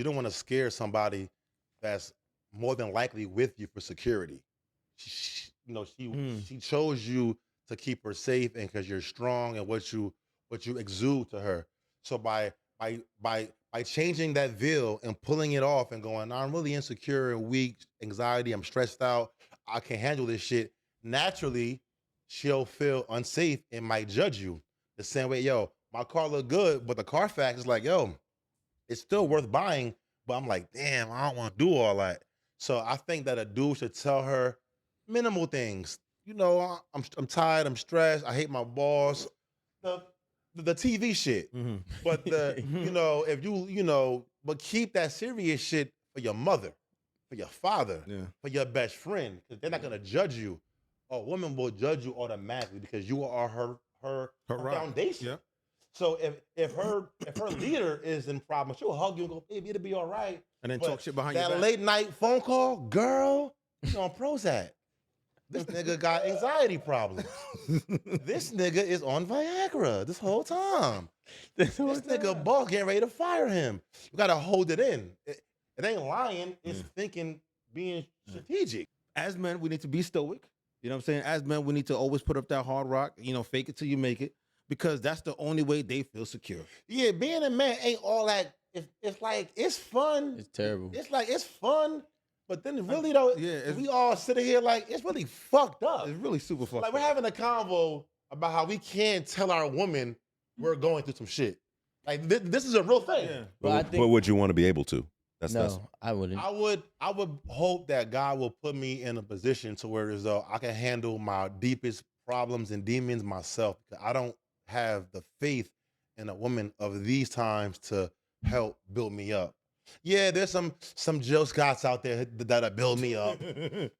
You don't want to scare somebody that's more than likely with you for security. She chose you to keep her safe and because you're strong and what you exude to her. So by changing that veil and pulling it off and going, "Nah, I'm really insecure and weak, anxiety, I'm stressed out, I can't handle this shit." Naturally, she'll feel unsafe and might judge you. The same way, yo, my car look good, but the car fact is like, yo, it's still worth buying, but I'm like, damn, I don't want to do all that. So I think that a dude should tell her minimal things. I'm tired, I'm stressed, I hate my boss. The the TV shit. But if but keep that serious shit for your mother, for your father, Yeah. for your best friend, because they're not gonna judge you. A woman will judge you automatically because you are her rock. foundation. Yeah. So if her leader is in problem, she'll hug you and go, "Baby, it'll be all right." And then But talk shit behind your that back. late night phone call, girl, you on Prozac. This nigga got anxiety problems. This nigga is on Viagra this whole time. This nigga boss getting ready to fire him. You gotta hold it in. It ain't lying. It's thinking, being strategic. As men, we need to be stoic. You know what I'm saying? As men, we need to always put up that hard rock, fake it till you make it, because that's the only way they feel secure. Yeah, being a man ain't all that. It's like, it's fun. It's terrible. It's like, it's fun. But then really though, we all sitting here like, it's really fucked up. It's really super fucked Like up. we're having a convo about how we can't tell our woman we're going through some shit. Like this is a real thing. Yeah. But But would you want to be able to? That's I wouldn't. I would hope that God will put me in a position to where as though I can handle my deepest problems and demons myself. Because I don't have the faith in a woman of these times to help build me up. Yeah, there's some Jill Scotts out there that'll build me up.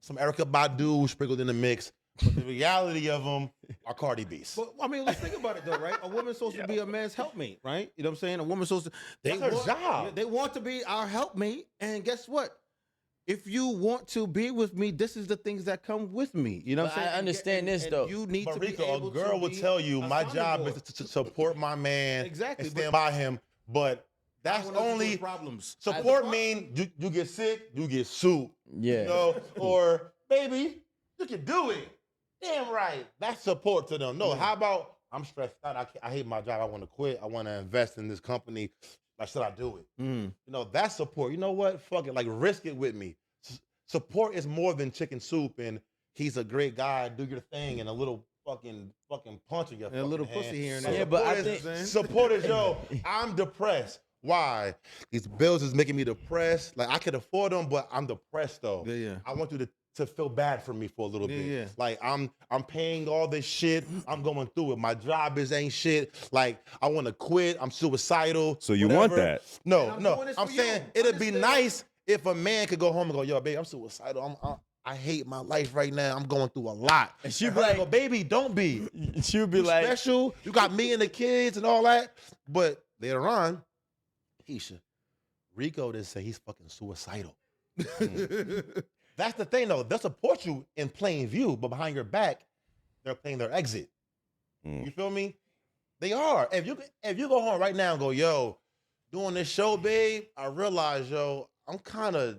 Some Erica Badu sprinkled in the mix. But the reality of them are Cardi B's. But I mean, let's think about it though, right? A woman's supposed to be a man's helpmate, right? You know what I'm saying? A woman's supposed to. That's her job. They want to be our helpmate, and guess what? If you want to be with me, this is the things that come with me. You know what I'm But saying? I understand this, though. You need to be Marika, able a girl to will be tell you a my sounding job board. is to support my man Exactly, and stand but- by him. But that's One of those only problems. support mean you get sick, you get sued. Yeah. Or baby, you can do it. Damn right. That's support to them. No, how about I'm stressed out, I hate my job, I want to quit, I want to invest in this company. Like, should I do it? That's support. You know what? Fuck it. Like, risk it with me. Support is more than chicken soup and he's a great guy, do your thing, and a little fucking punch in your And a little fucking hand. pussy here and So there. Yeah, but I support think- support is, yo, I'm depressed. Why? These bills is making me depressed. Like, I can afford them, but I'm depressed though. Yeah. I want you to feel bad for me for a little bit. Yeah. Like, I'm paying all this shit. I'm going through it. My job ain't shit. Like, I want to quit. I'm suicidal. So you want whatever. that? No, I'm no. doing this I'm for saying you. it'd be Understand? nice if a man could go home and go, yo, babe, I'm suicidal. I hate my life right now. I'm going through a lot. And she'd And be her like- go, baby, don't be. She would be You like, special. You got me and the kids and all that. But later on, Keisha, Rico didn't say he's fucking suicidal. That's the thing, though. They'll support you in plain view, but behind your back, they're playing their exit. You feel me? They are. If you go home right now and go, yo, doing this show, babe, I realize, yo, I'm kind of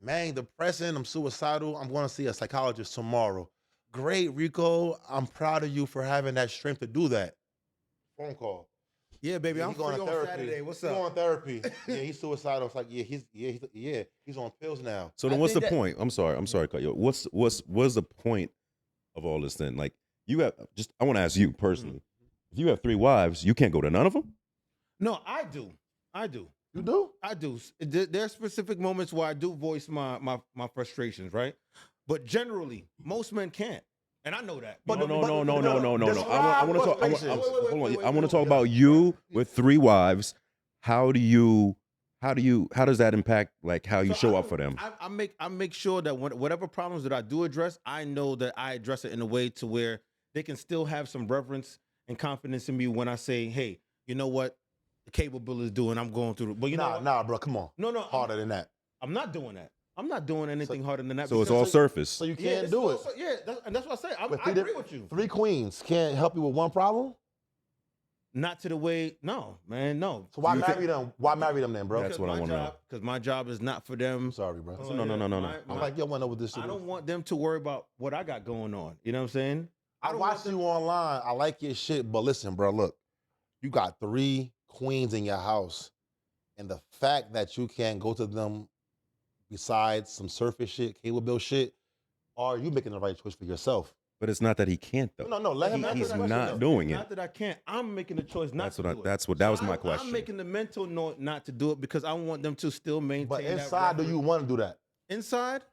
manic depressing. I'm suicidal. I'm going to see a psychologist tomorrow. Great, Rico. I'm proud of you for having that strength to do that. Phone call. Yeah, baby, Yeah, I'm he free going on to therapy. Saturday. What's He's up? going therapy. Yeah, he's suicidal. It's like, he's on pills now. So then, I what's the think that- point? I'm sorry, to cut you. What's the point of all this then? Like, you have I want to ask you personally. If you have 3 wives, you can't go to none of them. No, I do. You do? I do. There are specific moments where I do voice my frustrations, right? But generally, most men can't, and I know that. But No. Describe I want to talk. frustrations. Hold on. I want to talk about you with 3 wives. How does that impact like how you So show I up for them? I make sure that whatever problems that I do address, I know that I address it in a way to where they can still have some reverence and confidence in me when I say, hey, you know what, the cable bill is due and I'm going through it. But you know what? Nah, bro, come on. No, Harder than that. I'm not doing that. I'm not doing anything harder than that. So it's because- all surface. So you Yeah, can't it's do it. also- yeah, and that's what I say. I With agree with you. 3 queens can't help you with one problem? not to the way. No, man, no. So why marry them? Why marry them then, bro? That's what I wanna know. Because my job is not for them. I'm sorry, bro. No. I'm like, yo, wanna know what this shit I is. don't want them to worry about what I got going on. You know what I'm saying? I don't want watch you online. I like your shit, but listen, bro, look, you got 3 queens in your house, and the fact that you can't go to them besides some surface shit, cable bill shit, are you making the right choice for yourself? But it's not that he can't though. No, let him. He's answer the not question, doing it. Not that I can't. I'm making the choice not That's to what I- do it. that's what- that was my I'm question. making the mental note not to do it because I want them to still maintain. But that inside, do reference. you want to do that? Inside,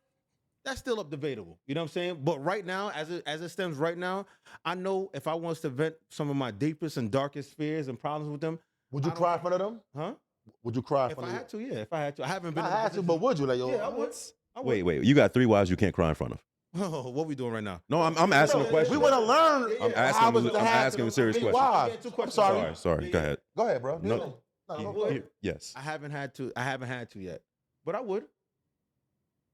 that's still up debatable. You know what I'm saying? But right now, as it stands right now, I know if I want to vent some of my deepest and darkest fears and problems with them, Would you I don't- cry in front of them? huh? Would you cry in If front I of had to, yeah. If I had to, I haven't been. them? in a I had to, position- but would you? Like, yo, Yeah, I would. I would. Wait. You got 3 wives you can't cry in front of. Oh, what we doing right now? No, I'm asking a question. We want to learn. I'm how asking it's him- I'm to have asking him a to serious be question. wives. Yeah, 2 I'm questions. sorry. Sorry. Go ahead. Go ahead, bro. No. Go ahead. Yes. I haven't had to. I haven't had to yet, but I would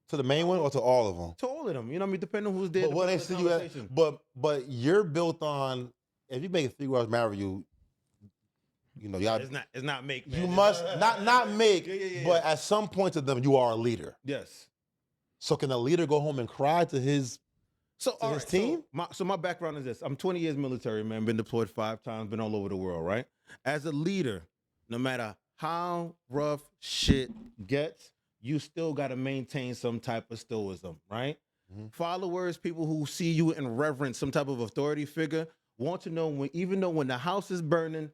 To the main one or to all of them? to all of them. You know what I mean? Depending on who's there. But what they depending see on the you at, conversation. but you're built on. If you make 3 wives marry you, you know y'all. It's not make. You man. must not make, Yeah. but at some point to them, you are a leader. Yes. So can a leader go home and cry to his? So To all his right, team? So my background is this: I'm 20 years military, man. Been deployed 5 times. Been all over the world. Right. As a leader, no matter how rough shit gets, you still got to maintain some type of stoicism. Right. Mhm. Followers, people who see you in reverence, some type of authority figure, want to know even though when the house is burning,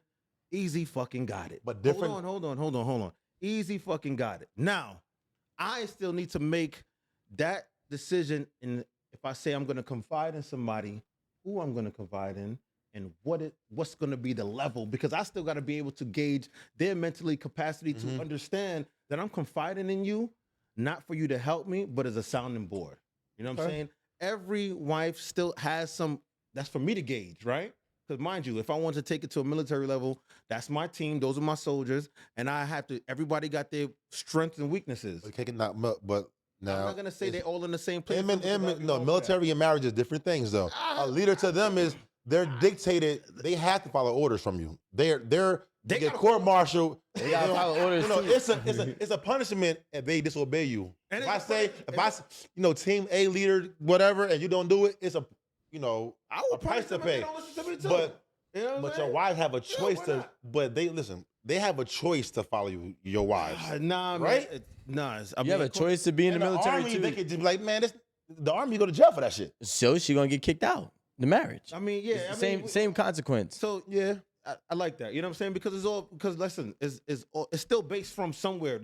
easy fucking got it. But different- Hold on. Easy fucking got it. Now, I still need to make that decision. And if I say I'm going to confide in somebody, who I'm going to confide in, and what's going to be the level, because I still got to be able to gauge their mentally capacity to Mhm. understand that I'm confiding in you, not for you to help me, but as a sounding board. You know what I'm Okay. saying? Every wife still has some, that's for me to gauge, right? Because mind you, if I want to take it to a military level, that's my team, those are my soldiers, and I have to, everybody got their strengths and weaknesses. But now I'm not going to say they're all in the same place. no, military and marriage is different things though. A leader to them is they're dictated. They have to follow orders from you. They They get gotta court martial. They gotta follow orders You know, too. it's a punishment if they disobey you. And If it's I a say punishment. team A leader whatever and you don't do it, it's a I will a price to them if pay. they don't listen to me too. But You know what I'm but saying? your wives have a Yeah, choice why to. not? But they have a choice to follow your wives. Nah, man, Right? I You have a choice to be in the military army, too. they could just be like, man, the army go to jail for that shit. So she gonna get kicked out the marriage. I mean, yeah, It's the same consequence. So Yeah. I like that. You know what I'm saying? Because listen, it's still based from somewhere.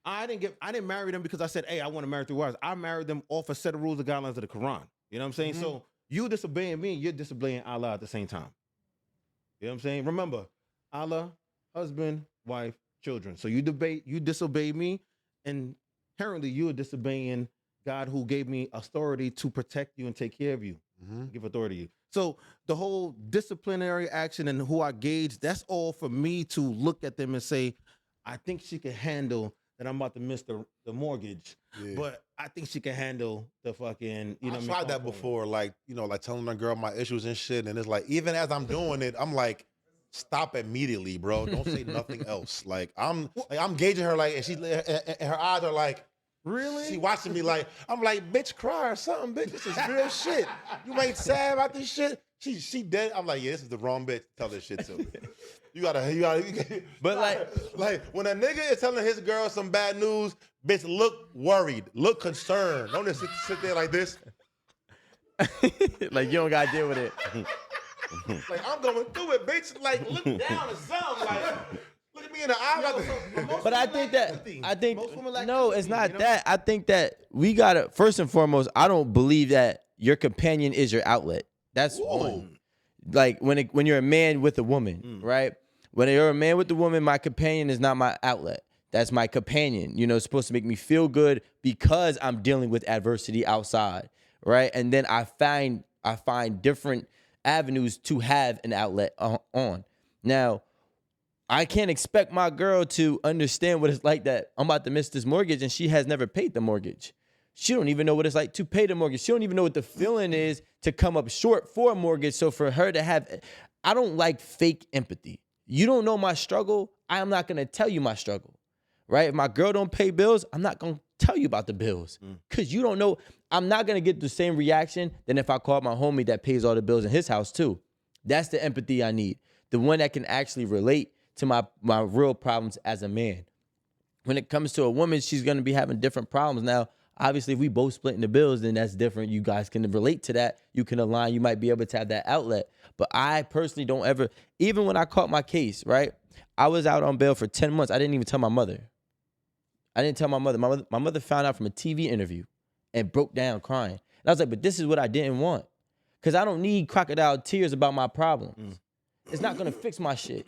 I didn't marry them because I said, hey, I want to marry 3 wives. I married them off a set of rules and guidelines of the Quran. You know what I'm saying? Mhm. So you disobeying me, you're disobeying Allah at the same time. You know what I'm saying? Remember, Allah, husband, wife, children. So you disobey me, and inherently you're disobeying God who gave me authority to protect you and take care of you. Give authority to you. So the whole disciplinary action and who I gauge, that's all for me to look at them and say, I think she can handle that I'm about to miss the mortgage. Yeah. But I think she can handle the fucking, I tried that before, like telling my girl my issues and shit, and it's like even as I'm doing it, I'm like, stop immediately, bro. Don't say nothing else. Like I'm gauging her, like, and her eyes are like, Really? she watching me like, I'm like, bitch, cry or something, bitch. This is real shit. You ain't sad about this shit. She dead. I'm like, yeah, this is the wrong bitch to tell this shit to. You gotta. But like when a nigga is telling his girl some bad news, bitch, look worried, look concerned. Don't just sit there like this. like you don't gotta deal with it. Like I'm going through it, bitch. Like look down or something. Like look at me in the eye. But I think Most women lack no, empathy, it's not you know? that. I think that we gotta first and foremost. I don't believe that your companion is your outlet. That's one. Like when you're a man with a woman, right? When you're a man with a woman, my companion is not my outlet. That's my companion. You know, it's supposed to make me feel good because I'm dealing with adversity outside, right? And then I find different avenues to have an outlet on. Now, I can't expect my girl to understand what it's like that I'm about to miss this mortgage and she has never paid the mortgage. She don't even know what it's like to pay the mortgage. She don't even know what the feeling is to come up short for a mortgage. So for her to have I don't like fake empathy. You don't know my struggle. I am not gonna tell you my struggle, right? If my girl don't pay bills, I'm not gonna tell you about the bills because you don't know. I'm not gonna get the same reaction than if I called my homie that pays all the bills in his house too. That's the empathy I need. The one that can actually relate to my real problems as a man. When it comes to a woman, she's gonna be having different problems. Now, obviously, if we both splitting the bills, then that's different. You guys can relate to that. You can align. You might be able to have that outlet. But I personally don't ever, even when I caught my case, right? I was out on bail for 10 months. I didn't even tell my mother. I didn't tell my mother. My mother found out from a TV interview and broke down crying. And I was like, but this is what I didn't want. Because I don't need crocodile tears about my problems. It's not gonna fix my shit.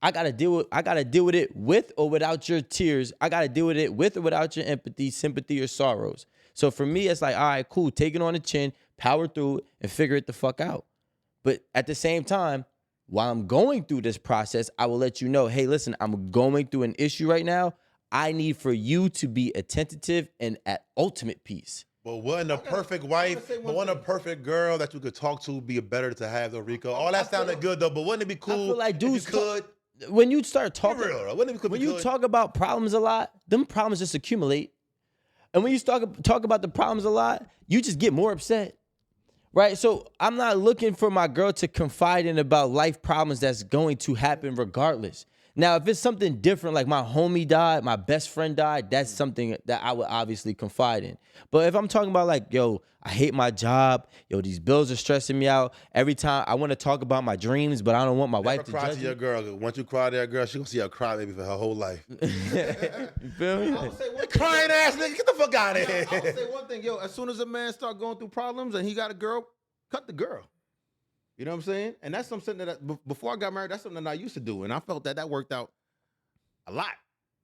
I gotta deal with it with or without your tears. I gotta deal with it with or without your empathy, sympathy, or sorrows. So for me, it's like, all right, cool, take it on the chin, power through it, and figure it the fuck out. But at the same time, while I'm going through this process, I will let you know, hey, listen, I'm going through an issue right now. I need for you to be attentive and at ultimate peace. But wouldn't a perfect wife, but wouldn't a perfect girl that you could talk to be better to have, though, Rico? All that sounded good, though, but wouldn't it be cool I feel like dudes if you could? When you start talking, real, though. Wouldn't it be cool when if you you could? talk about problems a lot, them problems just accumulate. And when you talk about the problems a lot, you just get more upset. Right? So I'm not looking for my girl to confide in about life problems that's going to happen regardless. Now, if it's something different, like my homie died, my best friend died, that's something that I would obviously confide in. But if I'm talking about like, yo, I hate my job, yo, these bills are stressing me out. Every time I want to talk about my dreams, but I don't want my wife to cry judge to your me. girl. Once you cry to your girl, she gonna see her cry maybe for her whole life. You feel me? I would say one thing, Crying ass nigga, get the fuck out of here. I would say one thing, yo. As soon as a man start going through problems and he got a girl, cut the girl. You know what I'm saying? And that's something that before I got married, that's something that I used to do, and I felt that worked out a lot.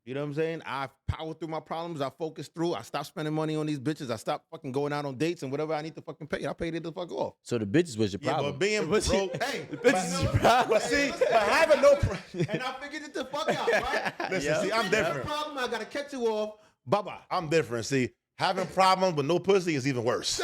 You know what I'm saying? I powered through my problems. I focused through. I stopped spending money on these bitches. I stopped fucking going out on dates and whatever I need to fucking pay. I paid it the fuck off. So the bitches was your Yeah, problem. but being broke, hey, The bitches is your problem. but see, but having no, And I figured it the fuck out, right? listen, see, I'm different. Problem, I gotta catch you off. Bye bye. I'm different. See, having problems but no pussy is even worse.